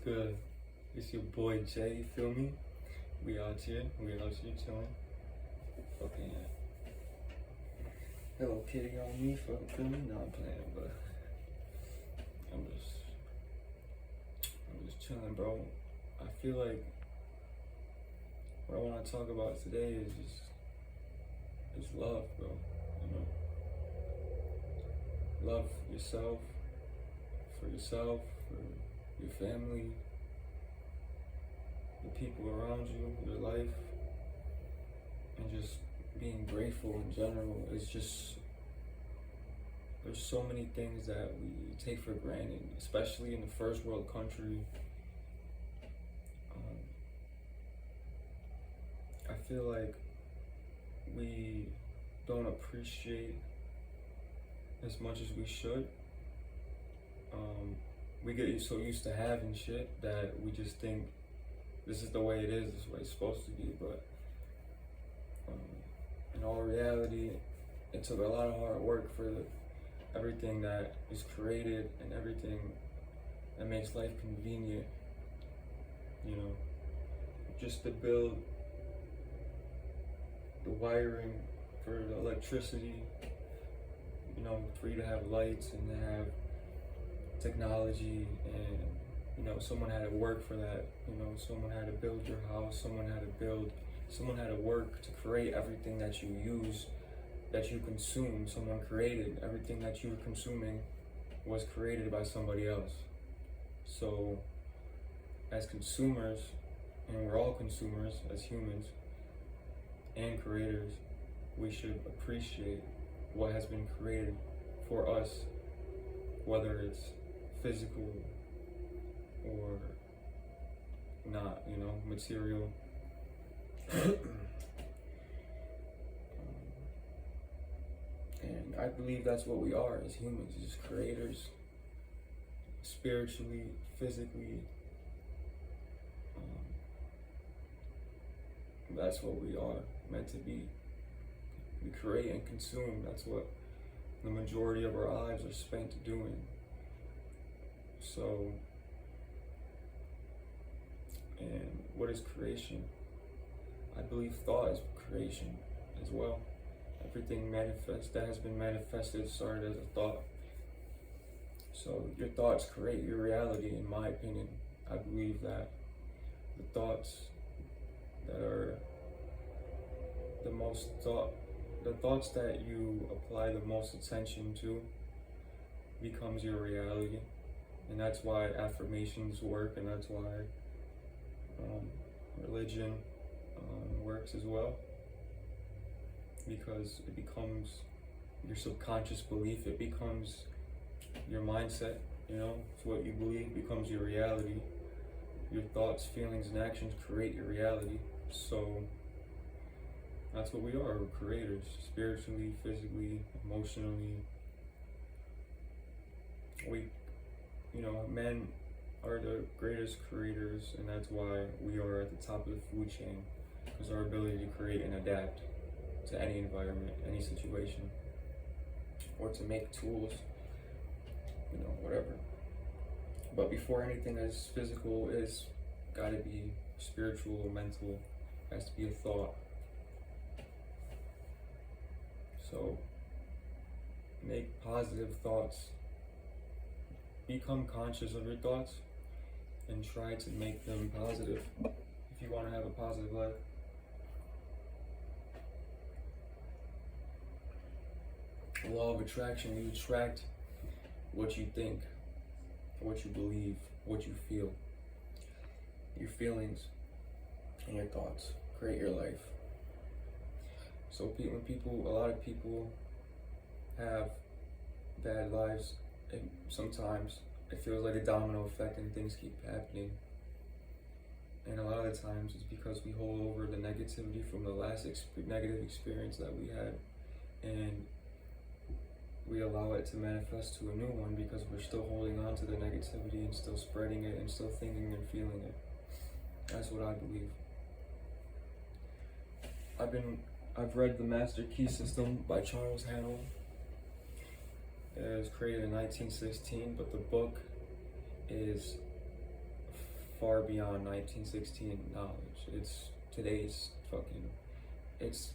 good? It's your boy Jay, you feel me? We out here chilling. Fucking Hello Kitty on me, fucking feel me? No, I'm playing, but I'm just chilling, bro. I feel like what I want to talk about today is just love, bro. You know, love yourself, for your family, the people around you, your life, and just being grateful in general. It's just, there's so many things that we take for granted, especially in the first world country. I feel like we don't appreciate as much as we should. We get so used to having shit that we just think this is the way it is, this is the way it's supposed to be. But in all reality, it took a lot of hard work for everything that is created and everything that makes life convenient. You know, just to build the wiring for the electricity, you know, for you to have lights and to have technology, and you know, someone had to work for that. You know, someone had to build your house, someone had to work to create everything that you use, that you consume. Someone created everything that you're consuming, was created by somebody else. So as consumers, and we're all consumers as humans and creators, we should appreciate what has been created for us, whether it's physical or not, you know, material. And I believe that's what we are as humans, just creators, spiritually, physically. That's what we are meant to be. We create and consume. That's what the majority of our lives are spent doing. So, and what is creation? I believe thought is creation as well. Everything that has been manifested started as a thought. So your thoughts create your reality, in my opinion. I believe that the thoughts that are the thoughts that you apply the most attention to becomes your reality. And that's why affirmations work, and that's why religion works as well, because it becomes your subconscious belief, it becomes your mindset, you know. It's what you believe becomes your reality. Your thoughts, feelings, and actions create your reality. So that's what we are. We're creators, spiritually, physically, emotionally. You know, men are the greatest creators, and that's why we are at the top of the food chain, because our ability to create and adapt to any environment, any situation, or to make tools, you know, whatever. But before anything that's physical is gotta be spiritual or mental, it has to be a thought. So make positive thoughts. Become conscious of your thoughts and try to make them positive if you want to have a positive life. Law of attraction, you attract what you think, what you believe, what you feel. Your feelings and your thoughts create your life. So when a lot of people have bad lives, sometimes it feels like a domino effect and things keep happening. And a lot of the times it's because we hold over the negativity from the last negative experience that we had, and we allow it to manifest to a new one because we're still holding on to the negativity and still spreading it and still thinking and feeling it. That's what I believe. I've read The Master Key System by Charles Haanel. It was created in 1916, but the book is far beyond 1916 knowledge. It's today's it's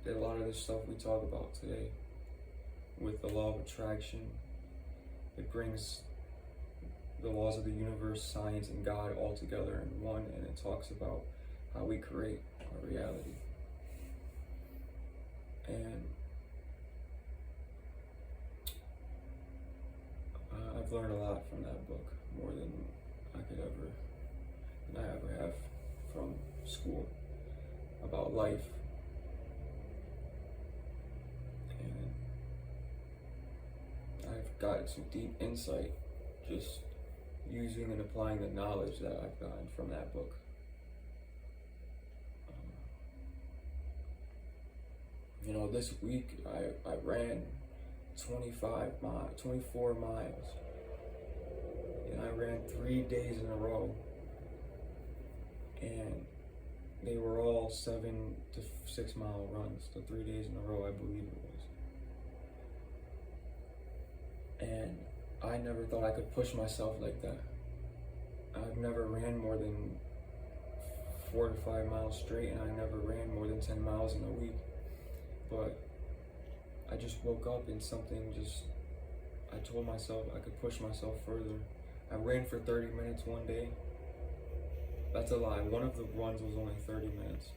a lot of the stuff we talk about today with the law of attraction. It brings the laws of the universe, science, and God all together in one, and it talks about how we create our reality. And I've learned a lot from that book, more than I ever have from school, about life. And I've gotten some deep insight just using and applying the knowledge that I've gotten from that book. This week I ran 24 miles, and I ran 3 days in a row, and they were all 7 to 6 mile runs, the 3 days in a row, I believe it was. And I never thought I could push myself like that. I've never ran more than 4 to 5 miles straight, and I never ran more than 10 miles in a week. But I just woke up and I told myself I could push myself further. I ran for 30 minutes one day. That's a lie. One of the runs was only 30 minutes.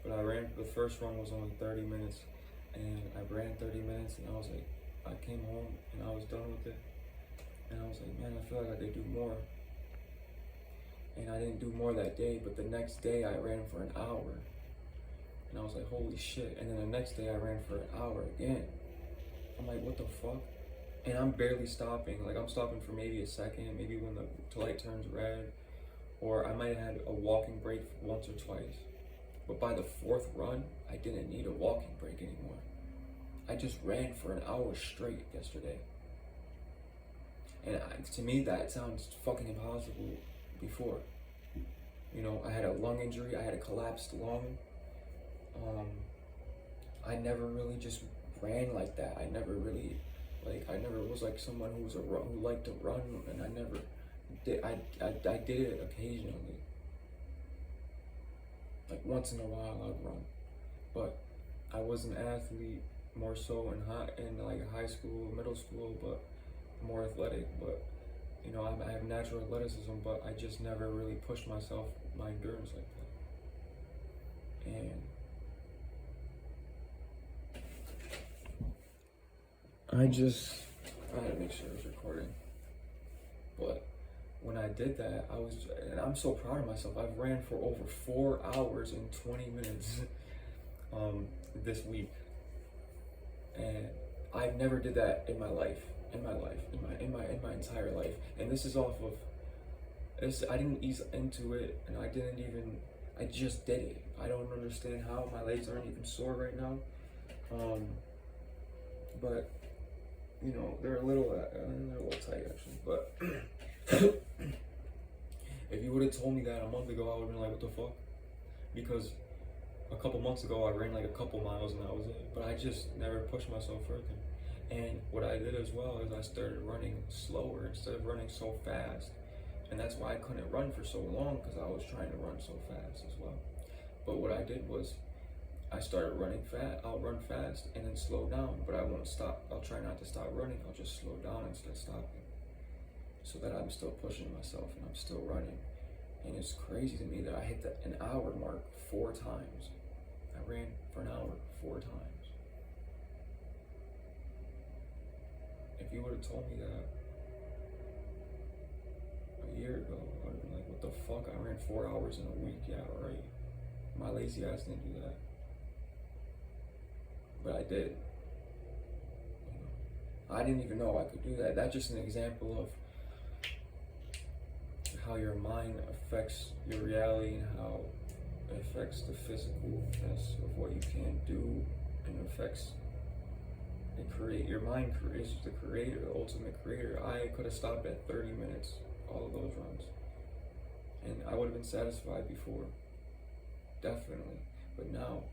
But the first run was only 30 minutes. And I ran 30 minutes, and I came home and I was done with it. And I was like, man, I feel like I could do more. And I didn't do more that day, but the next day I ran for an hour. And I was like, holy shit. And then the next day I ran for an hour again. I'm like, what the fuck? And I'm barely stopping. Like, I'm stopping for maybe a second, maybe when the light turns red. Or I might have had a walking break once or twice. But by the 4th run, I didn't need a walking break anymore. I just ran for an hour straight yesterday. And to me, that sounds fucking impossible before. I had a lung injury. I had a collapsed lung. I never really just ran like that. I never was like someone who liked to run, and I never did. I did it occasionally. Like once in a while I'd run. But I was an athlete more so in high school, middle school, but more athletic. But I have natural athleticism, but I just never really pushed my endurance like that. And I had to make sure it was recording. But when I did that, and I'm so proud of myself. I've ran for over 4 hours and 20 minutes this week. And I've never did that in my entire life. And this is off of this. I didn't ease into it, and I just did it. I don't understand how my legs aren't even sore right now. But they're a little tight actually. But if you would have told me that a month ago, I would have been like, what the fuck? Because a couple months ago, I ran like a couple miles and that was it. But I just never pushed myself further. And what I did as well is I started running slower instead of running so fast. And that's why I couldn't run for so long, because I was trying to run so fast as well. But what I did was I started running fast. I'll run fast and then slow down, but I won't stop. I'll try not to stop running. I'll just slow down instead of stopping, so that I'm still pushing myself and I'm still running. And it's crazy to me that I hit an hour mark 4 times. I ran for an hour 4 times. If you would have told me that a year ago, I would have been like, what the fuck? I ran 4 hours in a week. Yeah, right. My lazy ass didn't do that. But I did. I didn't even know I could do that. That's just an example of how your mind affects your reality and how it affects the physicalness of what you can do, and affects your mind is the creator, the ultimate creator. I could have stopped at 30 minutes, all of those runs, and I would have been satisfied before, definitely. But now,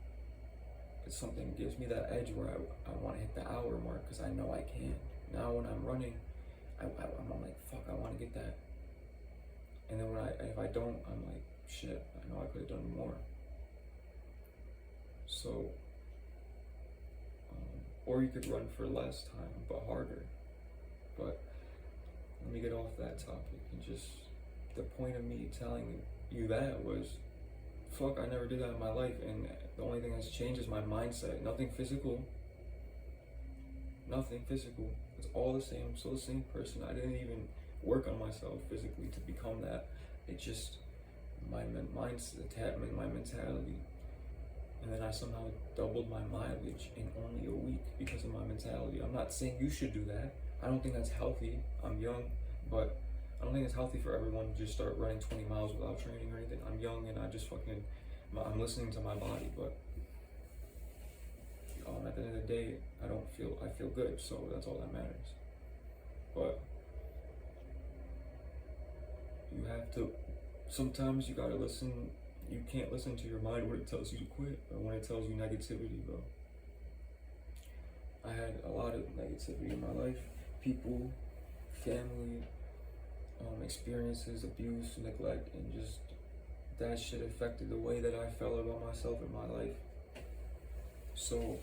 it's something that gives me that edge where I want to hit the hour mark, because I know I can. Now when I'm running, I'm like, fuck, I want to get that. And then if I don't, I'm like, shit, I know I could have done more. So, or you could run for less time, but harder. But let me get off that topic and just, the point of me telling you that was, fuck, I never did that in my life, and the only thing that's changed is my mindset. Nothing physical. Nothing physical. It's all the same. I'm still the same person. I didn't even work on myself physically to become that. It just, my mindset, my mentality. And then I somehow doubled my mileage in only a week because of my mentality. I'm not saying you should do that. I don't think that's healthy. I'm young, but I don't think it's healthy for everyone to just start running 20 miles without training or anything. I'm young and I just fucking, I'm listening to my body, but at the end of the day, I feel good, so that's all that matters. But you have to, sometimes you gotta listen. You can't listen to your mind when it tells you to quit or when it tells you negativity, bro. I had a lot of negativity in my life. People, family, experiences, abuse, neglect, and just that shit affected the way that I felt about myself in my life. So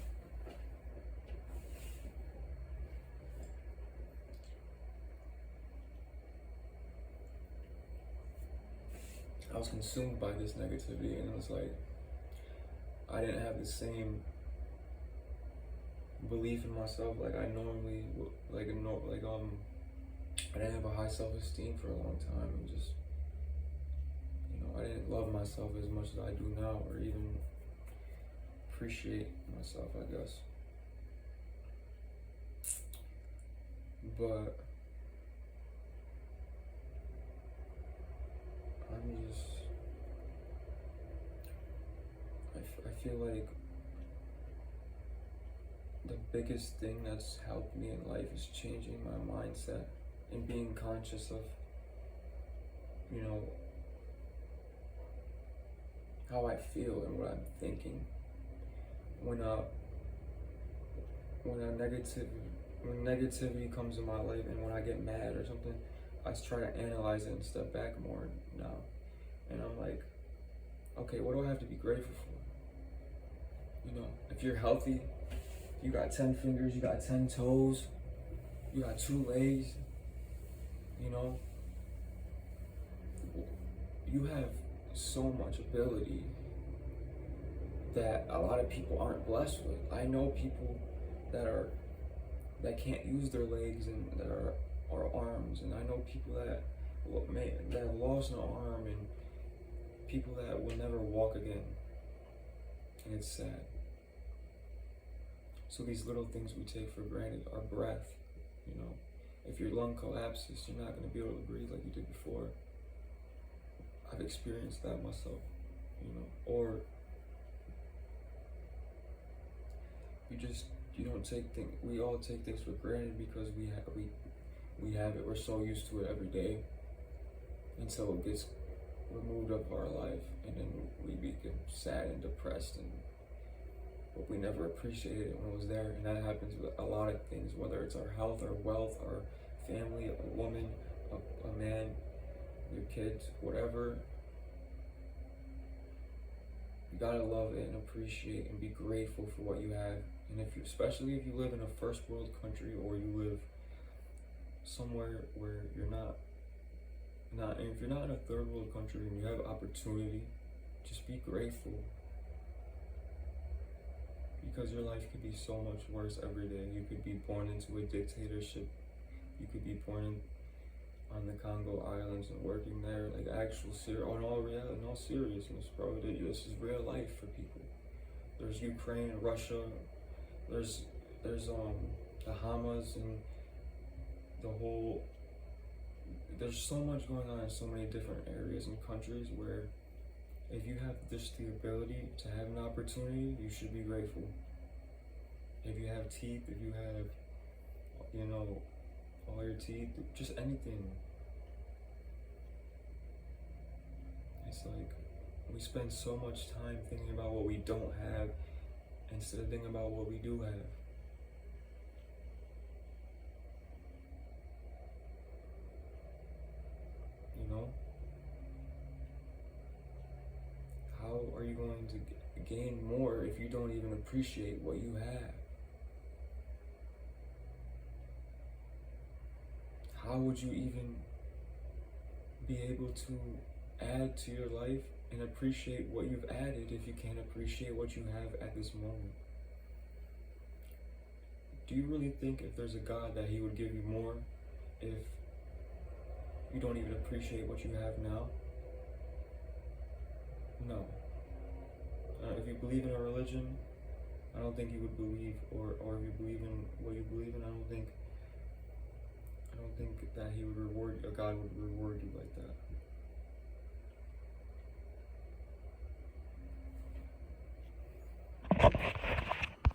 I was consumed by this negativity, and it was like I didn't have the same belief in myself like I normally I didn't have a high self-esteem for a long time, and just, I didn't love myself as much as I do now, or even appreciate myself, I guess. But I feel like the biggest thing that's helped me in life is changing my mindset and being conscious of, how I feel and what I'm thinking. When negativity comes in my life, and when I get mad or something, I try to analyze it and step back more now. And I'm like, okay, what do I have to be grateful for? If you're healthy, you got 10 fingers, you got 10 toes, you got 2 legs, you have so much ability that a lot of people aren't blessed with. I know people that can't use their legs and that are arms, and I know people that have lost an arm, and people that will never walk again, and it's sad. So these little things we take for granted, our breath, if your lung collapses, you're not going to be able to breathe like you did before. I've experienced that myself, or you don't take things, we all take things for granted because we have it, we're so used to it every day until it gets removed of our life, and then we become sad and depressed, but we never appreciated it when it was there. And that happens with a lot of things, whether it's our health, our wealth, our family, a woman, a man, your kids, whatever. You gotta love it and appreciate and be grateful for what you have. And especially if you live in a first world country, or you live somewhere where you're not, if you're not in a third world country and you have opportunity, just be grateful. Because your life could be so much worse every day. You could be born into a dictatorship. You could be born on the Congo Islands and working there, like in all seriousness, bro. This is real life for people. There's Ukraine, Russia. There's the Hamas, and there's so much going on in so many different areas and countries where if you have just the ability to have an opportunity, you should be grateful. If you have teeth, if you have, all your teeth, just anything. It's like we spend so much time thinking about what we don't have instead of thinking about what we do have. are you going to gain more if you don't even appreciate what you have? How would you even be able to add to your life and appreciate what you've added if you can't appreciate what you have at this moment? Do you really think if there's a God that he would give you more if you don't even appreciate what you have now? No. If you believe in a religion, I don't think you would believe, or if you believe in what you believe in, I don't think that he would reward, a God would reward you like that.